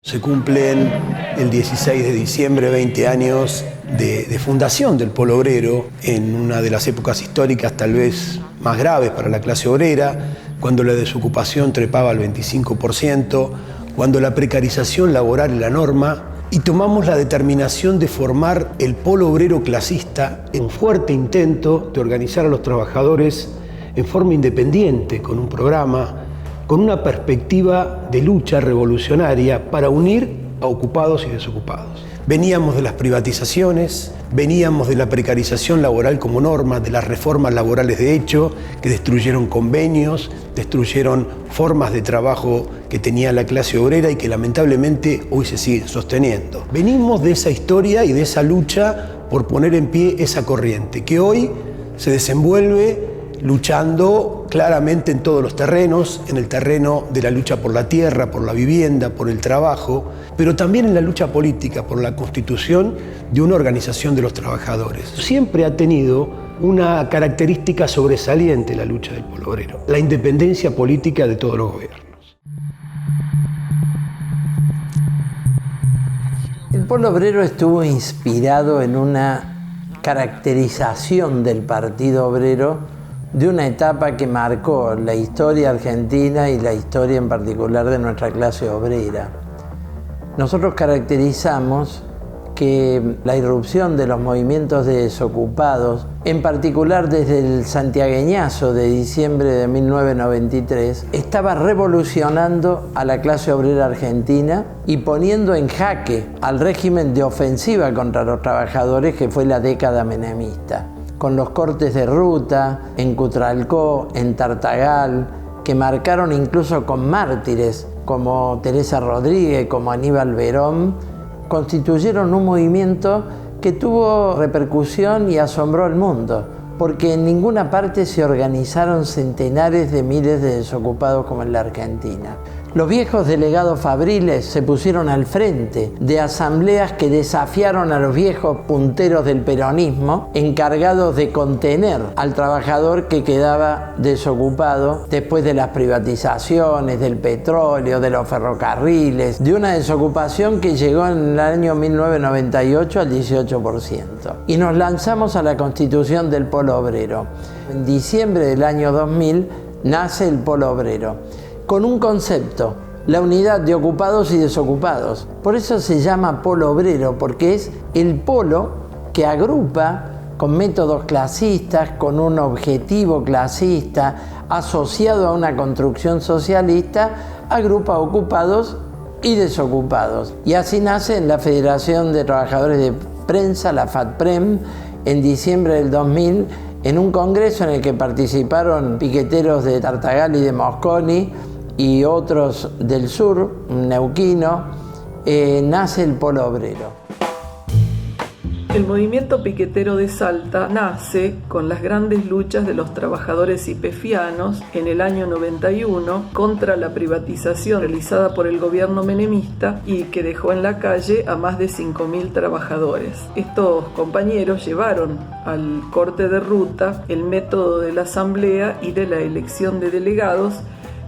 Se cumplen el 16 de diciembre 20 años de fundación del Polo Obrero, en una de las épocas históricas tal vez más graves para la clase obrera, cuando la desocupación trepaba al 25%, cuando la precarización laboral es la norma, y tomamos la determinación de formar el Polo Obrero Clasista en un fuerte intento de organizar a los trabajadores en forma independiente, con un programa, con una perspectiva de lucha revolucionaria para unir a ocupados y desocupados. Veníamos de las privatizaciones, veníamos de la precarización laboral como norma, de las reformas laborales de hecho, que destruyeron convenios, destruyeron formas de trabajo que tenía la clase obrera y que lamentablemente hoy se siguen sosteniendo. Venimos de esa historia y de esa lucha por poner en pie esa corriente, que hoy se desenvuelve luchando claramente en todos los terrenos, en el terreno de la lucha por la tierra, por la vivienda, por el trabajo, pero también en la lucha política por la constitución de una organización de los trabajadores. Siempre ha tenido una característica sobresaliente la lucha del Polo Obrero, la independencia política de todos los gobiernos. El Polo Obrero estuvo inspirado en una caracterización del Partido Obrero de una etapa que marcó la historia argentina y la historia en particular de nuestra clase obrera. Nosotros caracterizamos que la irrupción de los movimientos de desocupados, en particular desde el santiagueñazo de diciembre de 1993, estaba revolucionando a la clase obrera argentina y poniendo en jaque al régimen de ofensiva contra los trabajadores que fue la década menemista, con los cortes de ruta en Cutralcó, en Tartagal, que marcaron incluso con mártires como Teresa Rodríguez, como Aníbal Verón, constituyeron un movimiento que tuvo repercusión y asombró al mundo, porque en ninguna parte se organizaron centenares de miles de desocupados como en la Argentina. Los viejos delegados fabriles se pusieron al frente de asambleas que desafiaron a los viejos punteros del peronismo, encargados de contener al trabajador que quedaba desocupado después de las privatizaciones, del petróleo, de los ferrocarriles, de una desocupación que llegó en el año 1998 al 18%. Y nos lanzamos a la constitución del Polo Obrero. En diciembre del año 2000 nace el Polo Obrero, con un concepto, la unidad de ocupados y desocupados. Por eso se llama Polo Obrero, porque es el polo que agrupa con métodos clasistas, con un objetivo clasista, asociado a una construcción socialista, agrupa ocupados y desocupados. Y así nace en la Federación de Trabajadores de Prensa, la FATPREM, en diciembre del 2000, en un congreso en el que participaron piqueteros de Tartagal y de Mosconi, y otros del sur, neuquino, nace el Polo Obrero. El movimiento piquetero de Salta nace con las grandes luchas de los trabajadores ypefianos en el año 91 contra la privatización realizada por el gobierno menemista y que dejó en la calle a más de 5.000 trabajadores. Estos compañeros llevaron al corte de ruta el método de la asamblea y de la elección de delegados,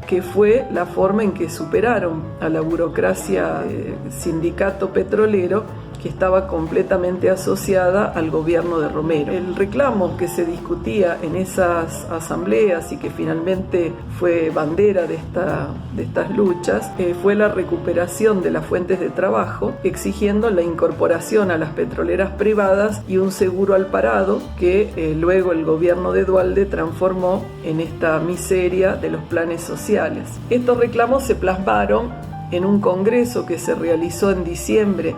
que fue la forma en que superaron a la burocracia sindicato petrolero que estaba completamente asociada al gobierno de Romero. El reclamo que se discutía en esas asambleas y que finalmente fue bandera de estas luchas fue la recuperación de las fuentes de trabajo, exigiendo la incorporación a las petroleras privadas y un seguro al parado que luego el gobierno de Duhalde transformó en esta miseria de los planes sociales. Estos reclamos se plasmaron en un congreso que se realizó en diciembre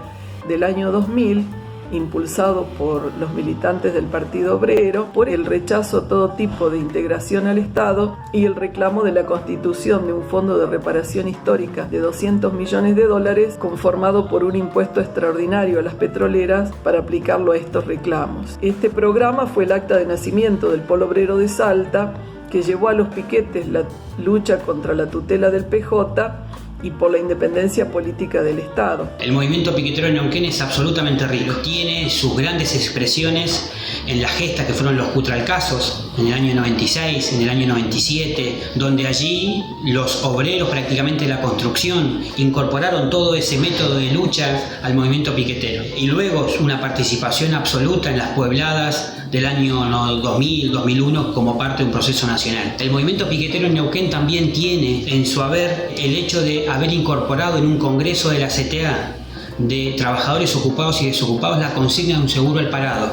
del año 2000, impulsado por los militantes del Partido Obrero, por el rechazo a todo tipo de integración al Estado y el reclamo de la constitución de un fondo de reparación histórica de $200 millones conformado por un impuesto extraordinario a las petroleras para aplicarlo a estos reclamos. Este programa fue el acta de nacimiento del Polo Obrero de Salta, que llevó a los piquetes la lucha contra la tutela del PJ y por la independencia política del Estado. El movimiento piquetero de Neuquén es absolutamente rico. Tiene sus grandes expresiones en la gesta que fueron los Cutralcazos, en el año 96, en el año 97, donde allí los obreros prácticamente de la construcción incorporaron todo ese método de lucha al movimiento piquetero. Y luego una participación absoluta en las puebladas del año 2000-2001 como parte de un proceso nacional. El movimiento piquetero en Neuquén también tiene en su haber el hecho de haber incorporado en un congreso de la CTA de trabajadores ocupados y desocupados la consigna de un seguro al parado,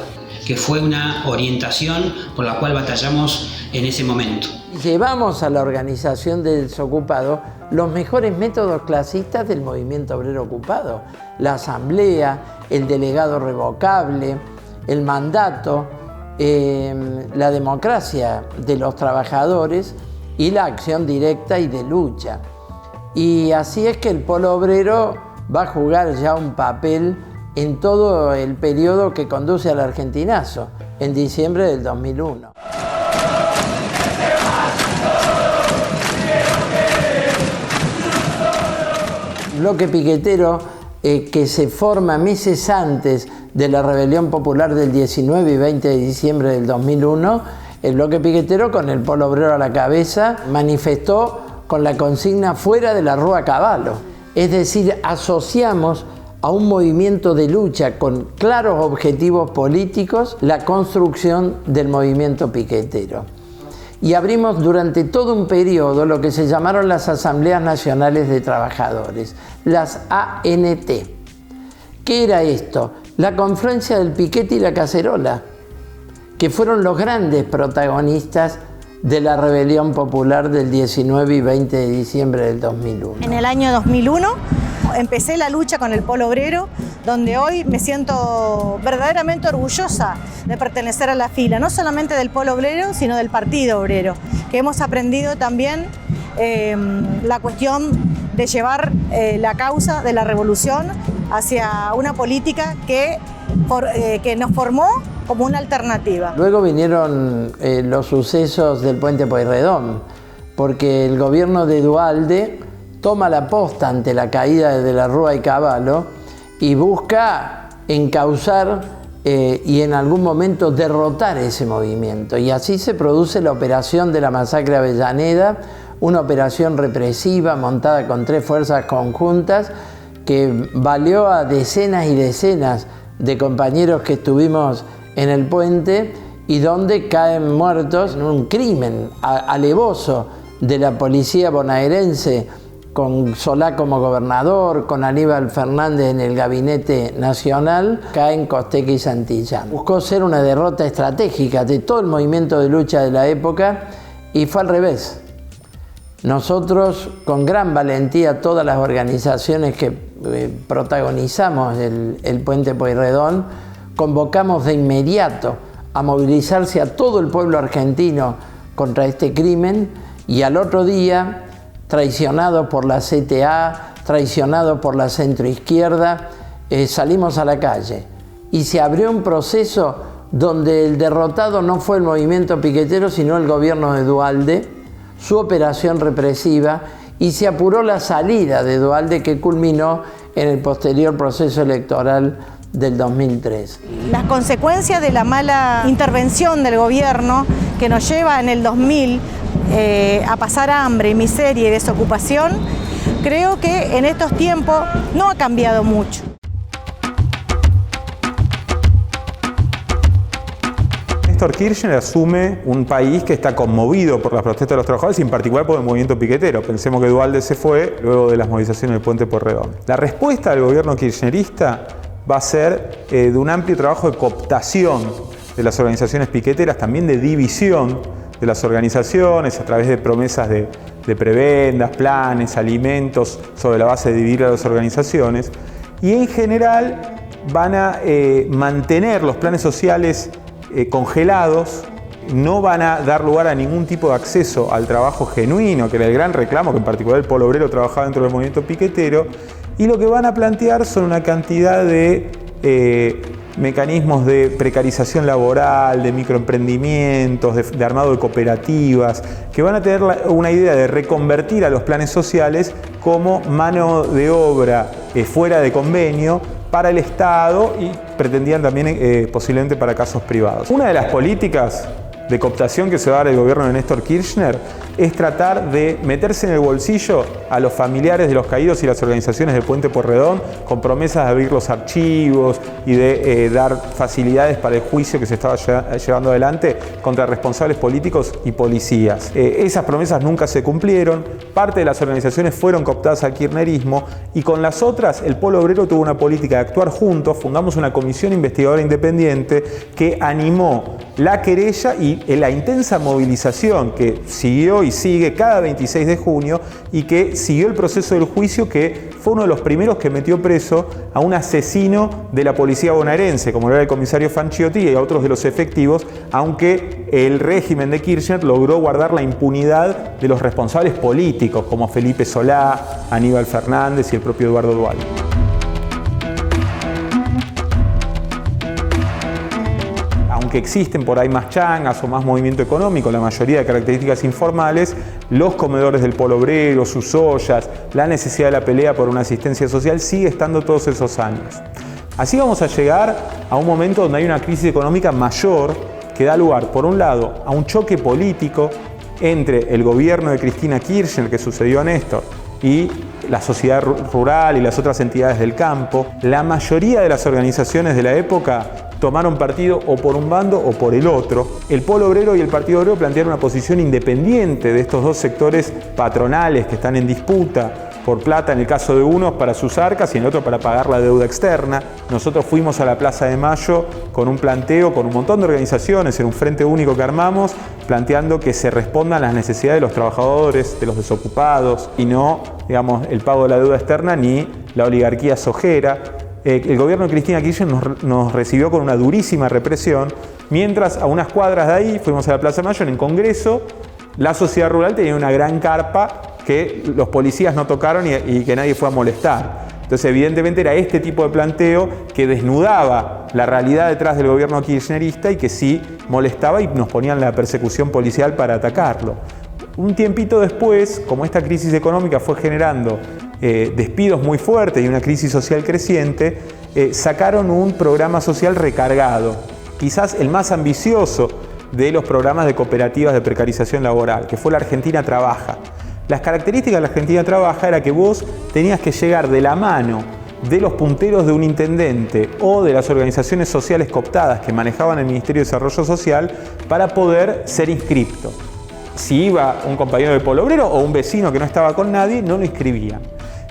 que fue una orientación por la cual batallamos en ese momento. Llevamos a la organización de desocupados los mejores métodos clasistas del movimiento obrero ocupado: la asamblea, el delegado revocable, el mandato, la democracia de los trabajadores y la acción directa y de lucha. Y así es que el polo obrero va a jugar ya un papel en todo el periodo que conduce al argentinazo, en diciembre del 2001. El bloque piquetero que se forma meses antes de la rebelión popular del 19 y 20 de diciembre del 2001, el bloque piquetero, con el polo obrero a la cabeza, manifestó con la consigna "fuera de la Rúa Cavallo". Es decir, asociamos a un movimiento de lucha con claros objetivos políticos la construcción del movimiento piquetero. Y abrimos durante todo un periodo lo que se llamaron las Asambleas Nacionales de Trabajadores, las ANT. ¿Qué era esto? La confluencia del piquete y la cacerola, que fueron los grandes protagonistas de la rebelión popular del 19 y 20 de diciembre del 2001. En el año 2001 empecé la lucha con el polo obrero, donde hoy me siento verdaderamente orgullosa de pertenecer a la fila, no solamente del polo obrero, sino del Partido Obrero, que hemos aprendido también la cuestión de llevar la causa de la revolución hacia una política que nos formó como una alternativa. Luego vinieron los sucesos del Puente Pueyrredón, porque el gobierno de Duhalde toma la posta ante la caída de la Rúa y Cavallo y busca encauzar y en algún momento derrotar ese movimiento. Y así se produce la operación de la masacre de Avellaneda, una operación represiva montada con 3 fuerzas conjuntas que valió a decenas y decenas de compañeros que estuvimos en el puente y donde caen muertos en un crimen alevoso de la policía bonaerense, con Solá como gobernador, con Aníbal Fernández en el gabinete nacional, caen Costequi y Santillán. Buscó ser una derrota estratégica de todo el movimiento de lucha de la época y fue al revés. Nosotros, con gran valentía, todas las organizaciones que protagonizamos el Puente Pueyrredón, convocamos de inmediato a movilizarse a todo el pueblo argentino contra este crimen, y al otro día, traicionados por la CTA, traicionados por la centroizquierda, salimos a la calle y se abrió un proceso donde el derrotado no fue el movimiento piquetero, sino el gobierno de Duhalde, su operación represiva, y se apuró la salida de Duhalde, que culminó en el posterior proceso electoral del 2003. Las consecuencias de la mala intervención del gobierno, que nos lleva en el 2000 a pasar hambre, miseria y desocupación, creo que en estos tiempos no ha cambiado mucho. Néstor Kirchner asume un país que está conmovido por las protestas de los trabajadores y en particular por el movimiento piquetero. Pensemos que Duhalde se fue luego de las movilizaciones del Puente Pueyrredón. La respuesta del gobierno kirchnerista va a ser de un amplio trabajo de cooptación de las organizaciones piqueteras, también de división de las organizaciones a través de promesas de prebendas, planes, alimentos, sobre la base de dividir a las organizaciones. Y en general van a mantener los planes sociales congelados, no van a dar lugar a ningún tipo de acceso al trabajo genuino, que era el gran reclamo que en particular el polo obrero trabajaba dentro del movimiento piquetero, y lo que van a plantear son una cantidad de mecanismos de precarización laboral, de microemprendimientos, de armado de cooperativas, que van a tener una idea de reconvertir a los planes sociales como mano de obra fuera de convenio para el Estado, y pretendían también posiblemente para casos privados. Una de las políticas de cooptación que se va a dar el gobierno de Néstor Kirchner es tratar de meterse en el bolsillo a los familiares de los caídos y las organizaciones de Puente Pueyrredón con promesas de abrir los archivos y de dar facilidades para el juicio que se estaba llevando adelante contra responsables políticos y policías. Esas promesas nunca se cumplieron, parte de las organizaciones fueron cooptadas al kirchnerismo y con las otras el Polo Obrero tuvo una política de actuar juntos, fundamos una comisión investigadora independiente que animó la querella y la intensa movilización que siguió y sigue cada 26 de junio y que siguió el proceso del juicio, que fue uno de los primeros que metió preso a un asesino de la policía bonaerense, como era el comisario Fanchiotti, y a otros de los efectivos, aunque el régimen de Kirchner logró guardar la impunidad de los responsables políticos, como Felipe Solá, Aníbal Fernández y el propio Eduardo Duhalde. Aunque existen por ahí más changas o más movimiento económico, la mayoría de características informales, los comedores del Polo Obrero, sus ollas, la necesidad de la pelea por una asistencia social sigue estando todos esos años. Así vamos a llegar a un momento donde hay una crisis económica mayor que da lugar, por un lado, a un choque político entre el gobierno de Cristina Kirchner, que sucedió a Néstor, y la sociedad rural y las otras entidades del campo. La mayoría de las organizaciones de la época tomaron partido o por un bando o por el otro. El Polo Obrero y el Partido Obrero plantearon una posición independiente de estos dos sectores patronales que están en disputa por plata, en el caso de unos para sus arcas y en el otro para pagar la deuda externa. Nosotros fuimos a la Plaza de Mayo con un planteo, con un montón de organizaciones, en un frente único que armamos, planteando que se respondan las necesidades de los trabajadores, de los desocupados, y no, digamos, el pago de la deuda externa ni la oligarquía sojera. El gobierno de Cristina Kirchner nos recibió con una durísima represión, mientras a unas cuadras de ahí, fuimos a la Plaza de Mayo, en el Congreso, la sociedad rural tenía una gran carpa que los policías no tocaron y que nadie fue a molestar. Entonces, evidentemente era este tipo de planteo que desnudaba la realidad detrás del gobierno kirchnerista y que sí molestaba y nos ponían la persecución policial para atacarlo. Un tiempito después, como esta crisis económica fue generando despidos muy fuertes y una crisis social creciente, sacaron un programa social recargado, quizás el más ambicioso de los programas de cooperativas de precarización laboral, que fue la Argentina Trabaja. Las características de la Argentina Trabaja era que vos tenías que llegar de la mano de los punteros de un intendente o de las organizaciones sociales cooptadas que manejaban el Ministerio de Desarrollo Social para poder ser inscripto. Si iba un compañero del Polo Obrero o un vecino que no estaba con nadie, no lo inscribían.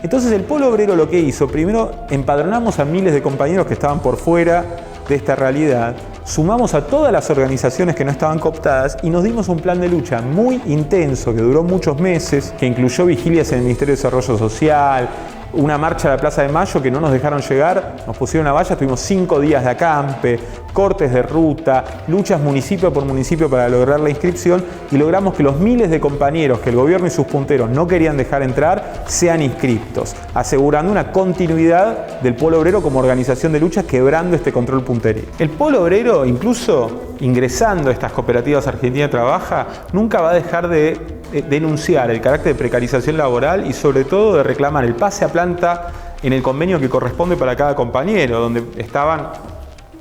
Entonces el Polo Obrero lo que hizo, primero empadronamos a miles de compañeros que estaban por fuera de esta realidad, sumamos a todas las organizaciones que no estaban cooptadas y nos dimos un plan de lucha muy intenso que duró muchos meses, que incluyó vigilias en el Ministerio de Desarrollo Social, una marcha a la Plaza de Mayo que no nos dejaron llegar, nos pusieron una valla, tuvimos 5 días de acampe, cortes de ruta, luchas municipio por municipio para lograr la inscripción y logramos que los miles de compañeros que el gobierno y sus punteros no querían dejar entrar sean inscriptos, asegurando una continuidad del Polo Obrero como organización de lucha, quebrando este control punteril. El Polo Obrero, incluso ingresando a estas cooperativas Argentina Trabaja, nunca va a dejar de denunciar el carácter de precarización laboral y sobre todo de reclamar el pase a planta en el convenio que corresponde para cada compañero, donde estaban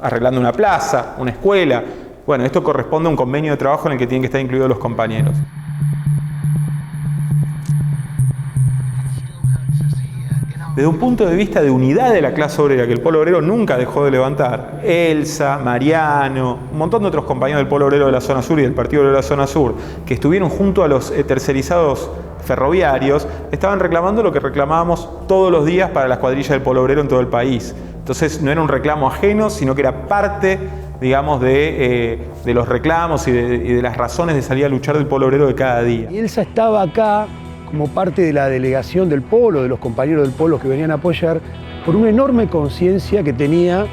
arreglando una plaza, una escuela. Bueno, esto corresponde a un convenio de trabajo en el que tienen que estar incluidos los compañeros. Desde un punto de vista de unidad de la clase obrera, que el Polo Obrero nunca dejó de levantar, Elsa, Mariano, un montón de otros compañeros del Polo Obrero de la Zona Sur y del Partido Obrero de la Zona Sur, que estuvieron junto a los tercerizados ferroviarios, estaban reclamando lo que reclamábamos todos los días para las cuadrillas del Polo Obrero en todo el país. Entonces no era un reclamo ajeno, sino que era parte, digamos, de los reclamos y de las razones de salir a luchar del Polo Obrero de cada día. Y Elsa estaba acá como parte de la delegación del Polo, de los compañeros del Polo que venían a apoyar, por una enorme conciencia que tenía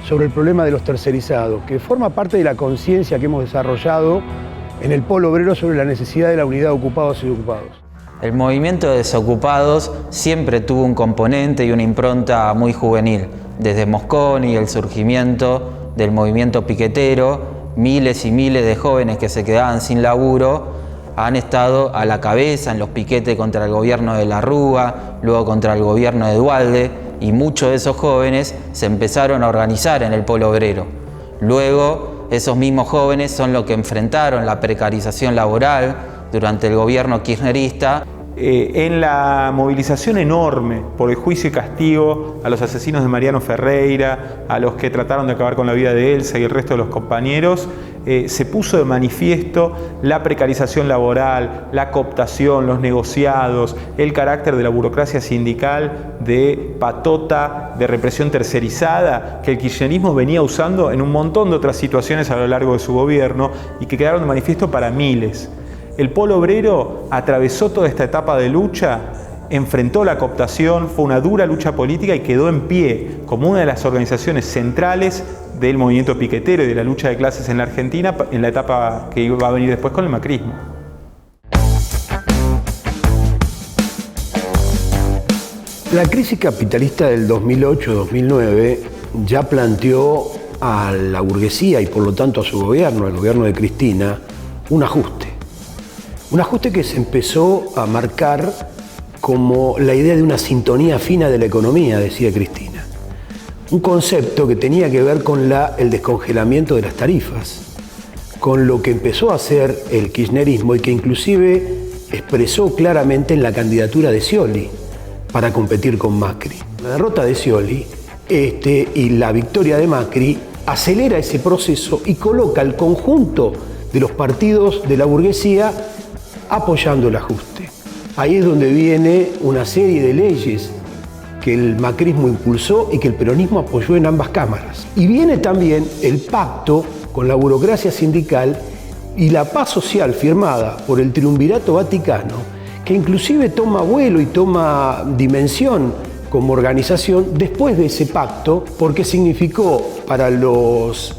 sobre el problema de los tercerizados, que forma parte de la conciencia que hemos desarrollado en el Polo Obrero sobre la necesidad de la unidad de ocupados y desocupados. El movimiento de desocupados siempre tuvo un componente y una impronta muy juvenil. Desde Mosconi, el surgimiento del movimiento piquetero, miles y miles de jóvenes que se quedaban sin laburo han estado a la cabeza en los piquetes contra el gobierno de la Rúa, luego contra el gobierno de Duhalde, y muchos de esos jóvenes se empezaron a organizar en el Polo Obrero. Luego Esos mismos jóvenes son los que enfrentaron la precarización laboral durante el gobierno kirchnerista. En la movilización enorme por el juicio y castigo a los asesinos de Mariano Ferreira, a los que trataron de acabar con la vida de Elsa y el resto de los compañeros, se puso de manifiesto la precarización laboral, la cooptación, los negociados, el carácter de la burocracia sindical de patota, de represión tercerizada, que el kirchnerismo venía usando en un montón de otras situaciones a lo largo de su gobierno y que quedaron de manifiesto para miles. El Polo Obrero atravesó toda esta etapa de lucha, enfrentó la cooptación, fue una dura lucha política y quedó en pie como una de las organizaciones centrales del movimiento piquetero y de la lucha de clases en la Argentina en la etapa que va a venir después con el macrismo. La crisis capitalista del 2008-2009 ya planteó a la burguesía y por lo tanto a su gobierno, al gobierno de Cristina, un ajuste. Un ajuste que se empezó a marcar como la idea de una sintonía fina de la economía, decía Cristina. Un concepto que tenía que ver con el descongelamiento de las tarifas, con lo que empezó a hacer el kirchnerismo y que inclusive expresó claramente en la candidatura de Scioli para competir con Macri. La derrota de Scioli y la victoria de Macri acelera ese proceso y coloca al conjunto de los partidos de la burguesía apoyando el ajuste. Ahí es donde viene una serie de leyes que el macrismo impulsó y que el peronismo apoyó en ambas cámaras. Y viene también el pacto con la burocracia sindical y la paz social firmada por el Triunvirato Vaticano, que inclusive toma vuelo y toma dimensión como organización después de ese pacto, porque significó para los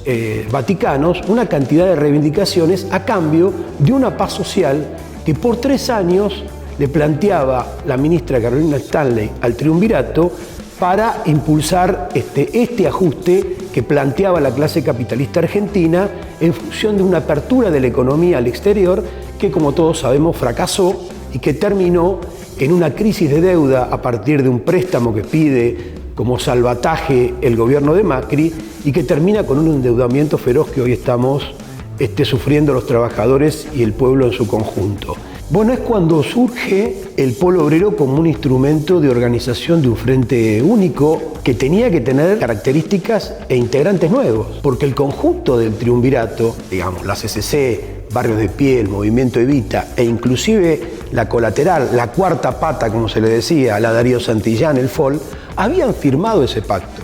vaticanos una cantidad de reivindicaciones a cambio de una paz social que por 3 años le planteaba la ministra Carolina Stanley al Triunvirato para impulsar este ajuste que planteaba la clase capitalista argentina en función de una apertura de la economía al exterior que, como todos sabemos, fracasó y que terminó en una crisis de deuda a partir de un préstamo que pide como salvataje el gobierno de Macri y que termina con un endeudamiento feroz que hoy estamos sufriendo los trabajadores y el pueblo en su conjunto. Bueno, es cuando surge el Polo Obrero como un instrumento de organización de un frente único que tenía que tener características e integrantes nuevos, porque el conjunto del triunvirato, digamos, la CCC, Barrios de Pie, el Movimiento Evita e inclusive la colateral, la cuarta pata, como se le decía, la Darío Santillán, el FOL, habían firmado ese pacto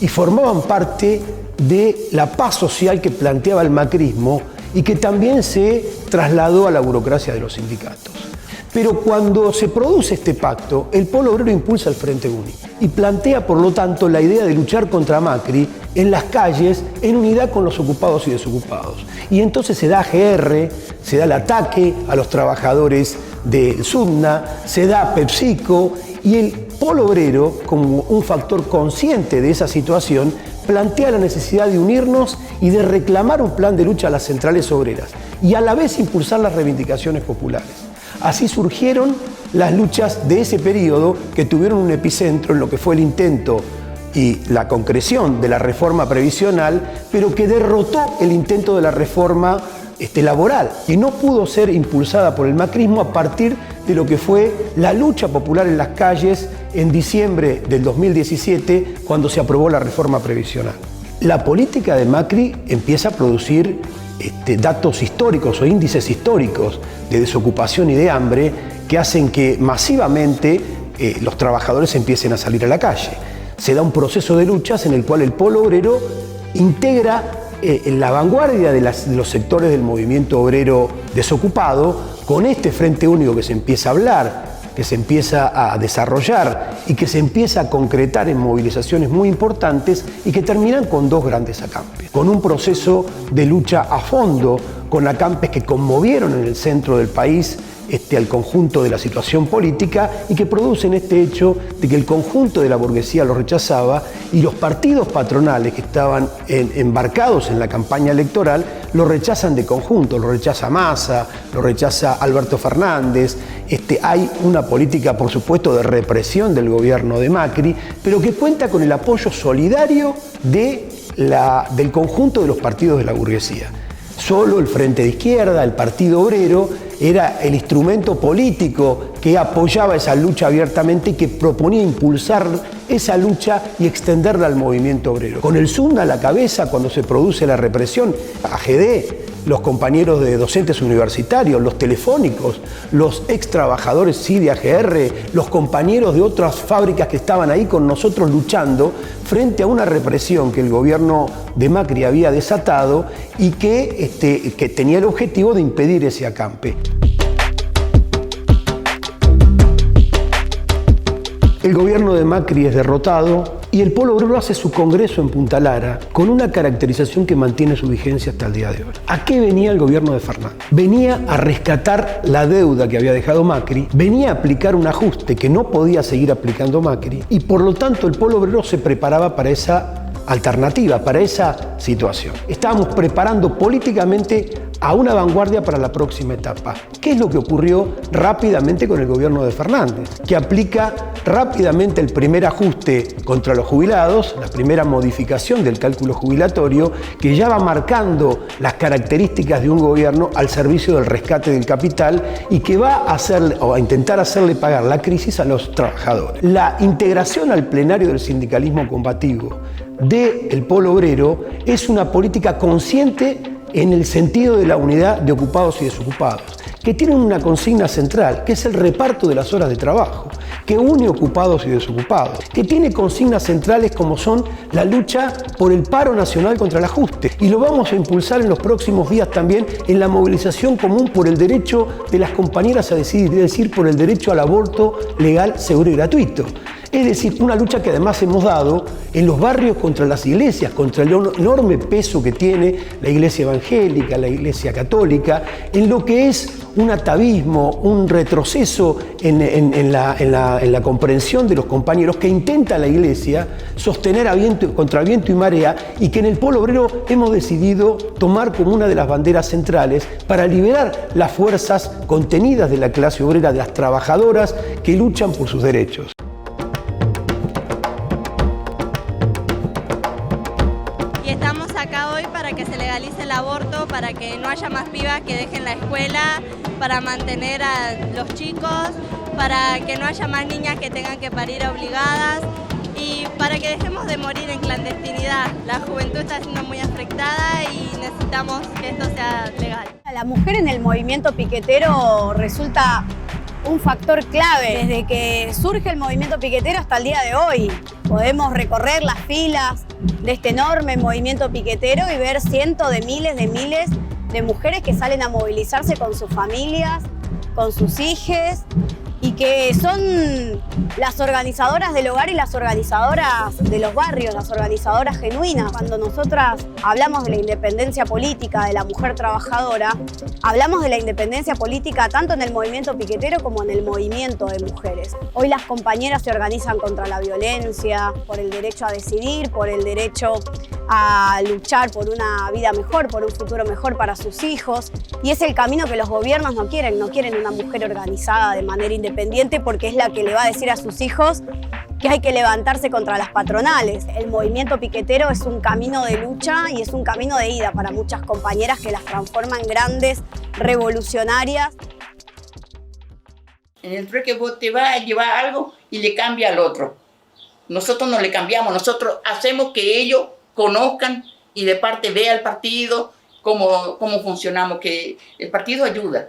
y formaban parte de la paz social que planteaba el macrismo y que también se trasladó a la burocracia de los sindicatos. Pero cuando se produce este pacto, el Polo Obrero impulsa el Frente Único y plantea, por lo tanto, la idea de luchar contra Macri en las calles en unidad con los ocupados y desocupados. Y entonces se da AGR, se da el ataque a los trabajadores del SUBNA, se da PepsiCo y el Polo Obrero, como un factor consciente de esa situación, plantea la necesidad de unirnos y de reclamar un plan de lucha a las centrales obreras y a la vez impulsar las reivindicaciones populares. Así surgieron las luchas de ese periodo que tuvieron un epicentro en lo que fue el intento y la concreción de la reforma previsional, pero que derrotó el intento de la reforma laboral, que no pudo ser impulsada por el macrismo a partir de lo que fue la lucha popular en las calles en diciembre del 2017, cuando se aprobó la reforma previsional. La política de Macri empieza a producir datos históricos o índices históricos de desocupación y de hambre que hacen que masivamente los trabajadores empiecen a salir a la calle. Se da un proceso de luchas en el cual el Polo Obrero integra en la vanguardia de los sectores del movimiento obrero desocupado, con este Frente Único que se empieza a hablar, que se empieza a desarrollar y que se empieza a concretar en movilizaciones muy importantes y que terminan con 2 grandes acampes, con un proceso de lucha a fondo, con acampes que conmovieron en el centro del país al conjunto de la situación política y que producen este hecho de que el conjunto de la burguesía lo rechazaba y los partidos patronales que estaban embarcados en la campaña electoral lo rechazan de conjunto, lo rechaza Massa, lo rechaza Alberto Fernández. Hay una política, por supuesto, de represión del gobierno de Macri, pero que cuenta con el apoyo solidario de del conjunto de los partidos de la burguesía. Solo el Frente de Izquierda, el Partido Obrero, era el instrumento político que apoyaba esa lucha abiertamente y que proponía impulsar esa lucha y extenderla al movimiento obrero. Con el Sunda a la cabeza, cuando se produce la represión, AGD, los compañeros de docentes universitarios, los telefónicos, los ex trabajadores de AGR, los compañeros de otras fábricas que estaban ahí con nosotros luchando frente a una represión que el gobierno de Macri había desatado y que tenía el objetivo de impedir ese acampe. El gobierno de Macri es derrotado y el Polo Obrero hace su congreso en Punta Lara con una caracterización que mantiene su vigencia hasta el día de hoy. ¿A qué venía el gobierno de Fernández? Venía a rescatar la deuda que había dejado Macri, venía a aplicar un ajuste que no podía seguir aplicando Macri y por lo tanto el Polo Obrero se preparaba para esa alternativa, para esa situación. Estábamos preparando políticamente a una vanguardia para la próxima etapa. ¿Qué es lo que ocurrió rápidamente con el gobierno de Fernández? Que aplica rápidamente el primer ajuste contra los jubilados, la primera modificación del cálculo jubilatorio, que ya va marcando las características de un gobierno al servicio del rescate del capital y que va a intentar hacerle pagar la crisis a los trabajadores. La integración al plenario del sindicalismo combativo del Polo Obrero es una política consciente en el sentido de la unidad de ocupados y desocupados, que tienen una consigna central, que es el reparto de las horas de trabajo, que une ocupados y desocupados, que tiene consignas centrales como son la lucha por el paro nacional contra el ajuste. Y lo vamos a impulsar en los próximos días también en la movilización común por el derecho de las compañeras a decidir, es decir, por el derecho al aborto legal, seguro y gratuito. Es decir, una lucha que además hemos dado en los barrios contra las iglesias, contra el enorme peso que tiene la iglesia evangélica, la iglesia católica, en lo que es un atavismo, un retroceso en la comprensión de los compañeros que intenta la iglesia sostener contra viento y marea y que en el Polo Obrero hemos decidido tomar como una de las banderas centrales para liberar las fuerzas contenidas de la clase obrera, de las trabajadoras que luchan por sus derechos. Que se legalice el aborto, para que no haya más pibas que dejen la escuela, para mantener a los chicos, para que no haya más niñas que tengan que parir obligadas y para que dejemos de morir en clandestinidad. La juventud está siendo muy afectada y necesitamos que esto sea legal. La mujer en el movimiento piquetero resulta un factor clave desde que surge el movimiento piquetero hasta el día de hoy. Podemos recorrer las filas de este enorme movimiento piquetero y ver cientos de miles de mujeres que salen a movilizarse con sus familias, con sus hijos y que son las organizadoras del hogar y las organizadoras de los barrios, las organizadoras genuinas. Cuando nosotras hablamos de la independencia política de la mujer trabajadora, hablamos de la independencia política tanto en el movimiento piquetero como en el movimiento de mujeres. Hoy las compañeras se organizan contra la violencia, por el derecho a decidir, por el derecho a luchar por una vida mejor, por un futuro mejor para sus hijos. Y es el camino que los gobiernos no quieren una mujer organizada de manera independiente porque es la que le va a decir a sus hijos que hay que levantarse contra las patronales. El movimiento piquetero es un camino de lucha y es un camino de ida para muchas compañeras que las transforman en grandes revolucionarias. En el trueque vos te vas a llevar algo y le cambia al otro. Nosotros no le cambiamos, nosotros hacemos que ellos conozcan y de parte vea el partido, cómo funcionamos, que el partido ayuda.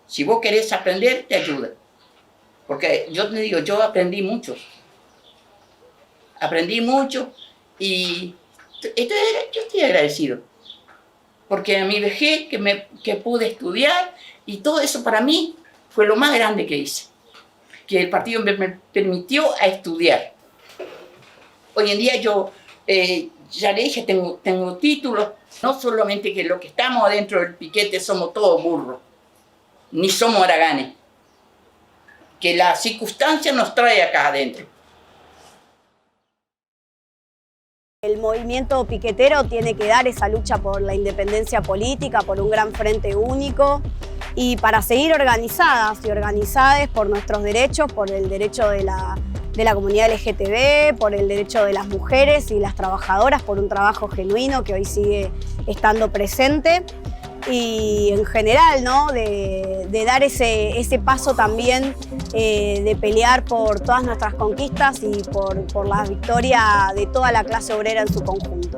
Si vos querés aprender, te ayuda. Porque yo te digo, yo aprendí mucho y yo estoy agradecido. Porque a mi vejez que pude estudiar y todo eso para mí fue lo más grande que hice. Que el partido me permitió a estudiar. Hoy en día yo, ya le dije, tengo títulos. No solamente que los que estamos adentro del piquete somos todos burros, ni somos haraganes. Que la circunstancia nos trae acá adentro. El movimiento piquetero tiene que dar esa lucha por la independencia política, por un gran frente único y para seguir organizadas y organizadas por nuestros derechos, por el derecho de de la comunidad LGTB, por el derecho de las mujeres y las trabajadoras, por un trabajo genuino que hoy sigue estando presente. Y en general, ¿no? de dar ese paso también, de pelear por todas nuestras conquistas y por la victoria de toda la clase obrera en su conjunto.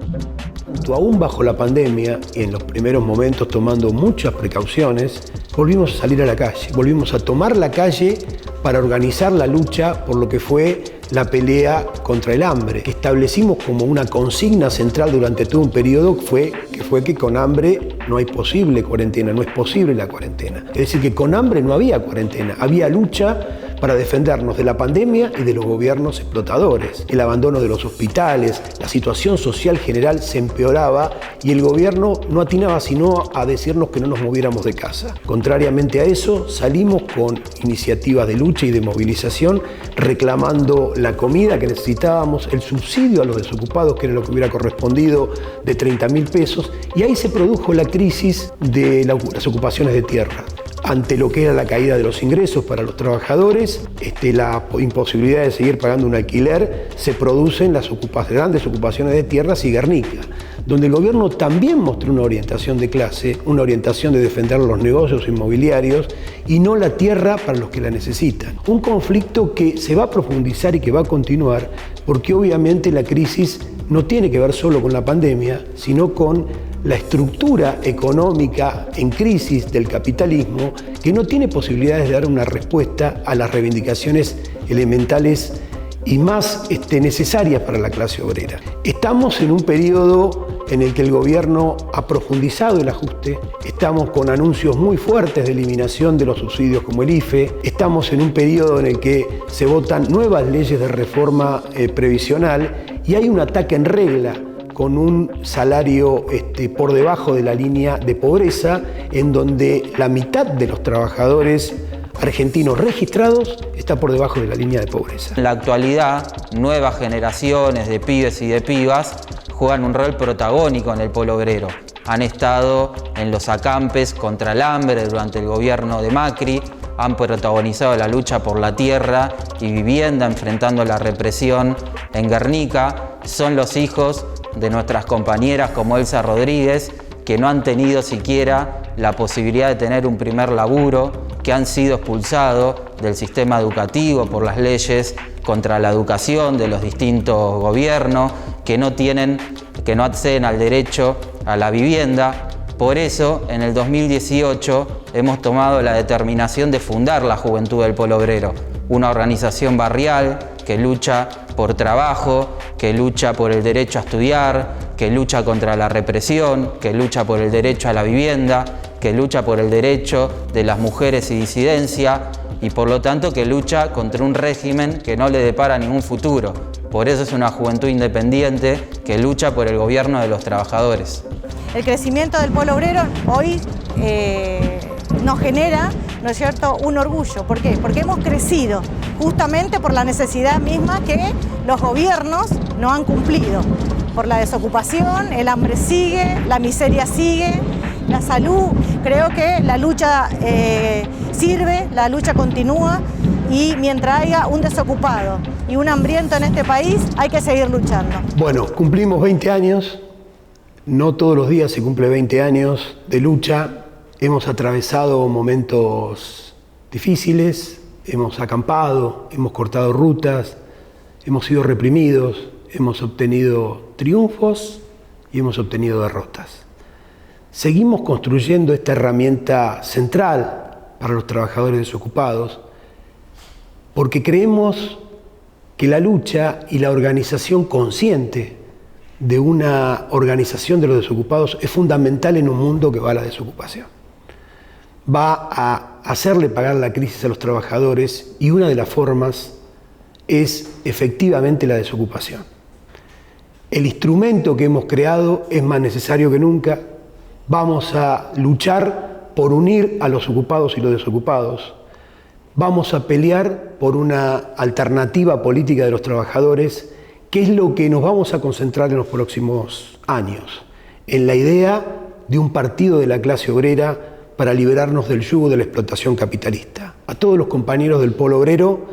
Aún bajo la pandemia y en los primeros momentos tomando muchas precauciones, volvimos a salir a la calle, volvimos a tomar la calle para organizar la lucha por lo que fue la pelea contra el hambre, que establecimos como una consigna central durante todo un periodo, que fue que con hambre no hay posible cuarentena, no es posible la cuarentena. Es decir, que con hambre no había cuarentena, había lucha para defendernos de la pandemia y de los gobiernos explotadores. El abandono de los hospitales, la situación social general se empeoraba y el gobierno no atinaba sino a decirnos que no nos moviéramos de casa. Contrariamente a eso, salimos con iniciativas de lucha y de movilización reclamando la comida que necesitábamos, el subsidio a los desocupados, que era lo que hubiera correspondido, de 30.000 pesos, y ahí se produjo la crisis de las ocupaciones de tierra. Ante lo que era la caída de los ingresos para los trabajadores, la imposibilidad de seguir pagando un alquiler, se producen las grandes ocupaciones de tierras y Guernica, donde el gobierno también mostró una orientación de clase, una orientación de defender los negocios inmobiliarios y no la tierra para los que la necesitan. Un conflicto que se va a profundizar y que va a continuar porque obviamente la crisis no tiene que ver solo con la pandemia, sino con la estructura económica en crisis del capitalismo que no tiene posibilidades de dar una respuesta a las reivindicaciones elementales y más necesarias para la clase obrera. Estamos en un periodo en el que el gobierno ha profundizado el ajuste, estamos con anuncios muy fuertes de eliminación de los subsidios como el IFE, estamos en un periodo en el que se votan nuevas leyes de reforma previsional y hay un ataque en regla con un salario por debajo de la línea de pobreza, en donde la mitad de los trabajadores argentinos registrados está por debajo de la línea de pobreza. En la actualidad, nuevas generaciones de pibes y de pibas juegan un rol protagónico en el polo obrero. Han estado en los acampes contra el hambre durante el gobierno de Macri, han protagonizado la lucha por la tierra y vivienda enfrentando la represión en Guernica, son los hijos de nuestras compañeras como Elsa Rodríguez, que no han tenido siquiera la posibilidad de tener un primer laburo, que han sido expulsados del sistema educativo por las leyes contra la educación de los distintos gobiernos, que no acceden al derecho a la vivienda. Por eso, en el 2018 hemos tomado la determinación de fundar la Juventud del Polo Obrero, una organización barrial que lucha por trabajo, que lucha por el derecho a estudiar, que lucha contra la represión, que lucha por el derecho a la vivienda, que lucha por el derecho de las mujeres y disidencia y por lo tanto que lucha contra un régimen que no le depara ningún futuro. Por eso es una juventud independiente que lucha por el gobierno de los trabajadores. El crecimiento del polo obrero hoy nos genera, ¿no es cierto?, un orgullo. ¿Por qué? Porque hemos crecido justamente por la necesidad misma que los gobiernos no han cumplido. Por la desocupación, el hambre sigue, la miseria sigue, la salud. Creo que la lucha sirve, la lucha continúa y mientras haya un desocupado y un hambriento en este país, hay que seguir luchando. Bueno, cumplimos 20 años, no todos los días se cumple 20 años de lucha. Hemos atravesado momentos difíciles, hemos acampado, hemos cortado rutas, hemos sido reprimidos, hemos obtenido triunfos y hemos obtenido derrotas. Seguimos construyendo esta herramienta central para los trabajadores desocupados porque creemos que la lucha y la organización consciente de una organización de los desocupados es fundamental en un mundo que va a la desocupación. Va a hacerle pagar la crisis a los trabajadores y una de las formas es efectivamente la desocupación. El instrumento que hemos creado es más necesario que nunca. Vamos a luchar por unir a los ocupados y los desocupados. Vamos a pelear por una alternativa política de los trabajadores, que es lo que nos vamos a concentrar en los próximos años, en la idea de un partido de la clase obrera para liberarnos del yugo de la explotación capitalista. A todos los compañeros del polo obrero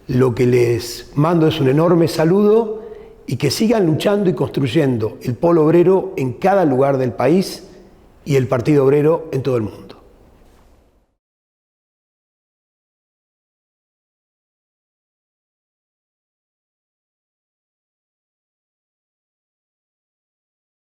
Lo que les mando es un enorme saludo y que sigan luchando y construyendo el polo obrero en cada lugar del país y el Partido Obrero en todo el mundo.